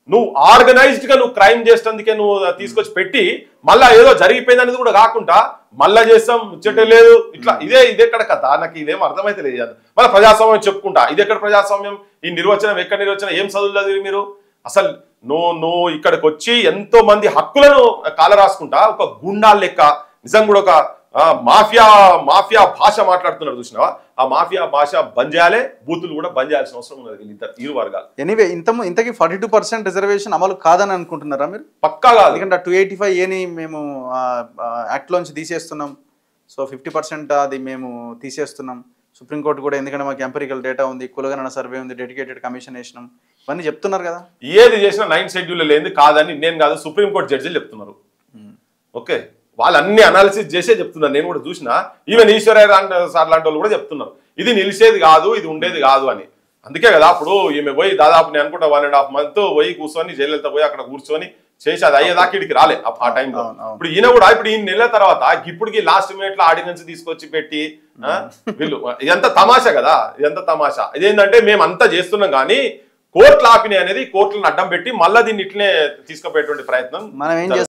నువ్వు ఆర్గనైజ్డ్ గా నువ్వు క్రైమ్ చేసేందుకే నువ్వు తీసుకొచ్చి పెట్టి మళ్ళా ఏదో జరిగిపోయింది అనేది కూడా కాకుండా మళ్ళా చేస్తాం ముచ్చటే లేదు ఇట్లా ఇదెక్కడ కథ నాకు ఇదేం అర్థమైతే లేదు మళ్ళీ ప్రజాస్వామ్యం చెప్పుకుంటా ఇది ఎక్కడ ప్రజాస్వామ్యం ఈ నిర్వచనం ఎక్కడ నిర్వచనం ఏం చదువులేదు మీరు అసలు నువ్వు ఇక్కడికి వచ్చి ఎంతో మంది హక్కులను కాల రాసుకుంటా ఒక గుండాల లెక్క నిజంగా కూడా ఒక మాఫియా భాష మాట్లాడుతున్నారు చూసినావా ఆ మాఫియా భాష బంద్ చేయాలి బూతులు కూడా బంద్ చేయాల్సిన అవసరం ఉన్నది ఇరు వర్గాలు ఎనీవే ఇంతకీ 42% రిజర్వేషన్ అమలు కాదని అనుకుంటున్నారా మీరు పక్కా కాదు ఎందుకంటే 285A మేము యాక్ట్ లోంచి తీసేస్తున్నాం సో 50% అది మేము తీసేస్తున్నాం సుప్రీంకోర్టు కూడా ఎందుకంటే మాకు ఎంపెరికల్ డేటా ఉంది కులగణన సర్వే ఉంది డెడికేటెడ్ కమిషన్ వేసినాం ఇవన్నీ చెప్తున్నారు కదా ఏది చేసినా 9th షెడ్యూల్ లేని కాదని నేను కాదు సుప్రీంకోర్టు జడ్జిలు చెప్తున్నారు ఓకే వాళ్ళు అన్ని అనాలిసిస్ చేసే చెప్తున్నారు నేను కూడా చూసిన ఈవెన్ ఈశ్వరయ్య సార్ లాంటి వాళ్ళు కూడా చెప్తున్నారు ఇది నిలిచేది కాదు ఇది ఉండేది కాదు అని అందుకే కదా అప్పుడు ఈమె పోయి దాదాపు నేను అనుకుంటా 1.5 months పోయి కూర్చొని జైలలిత పోయి అక్కడ కూర్చొని చేసి అది అయ్యేదాకా ఇడికి రాలే ఆ టైంలో ఇప్పుడు ఈయన కూడా ఇప్పుడు ఈ నెల తర్వాత ఇప్పటికి లాస్ట్ మినిట్ లో ఆర్డినెన్స్ తీసుకొచ్చి పెట్టి వీళ్ళు ఇదంతా తమాషా కదా ఇదంతా తమాషా ఇదేంటంటే మేము అంతా చేస్తున్నాం కానీ కోర్టులు ఆపినాయి అనేది కోర్టులను అడ్డం పెట్టి మళ్ళీ దీన్ని ఇట్లనే తీసుకుపోయేటువంటి ప్రయత్నం మనం ఏం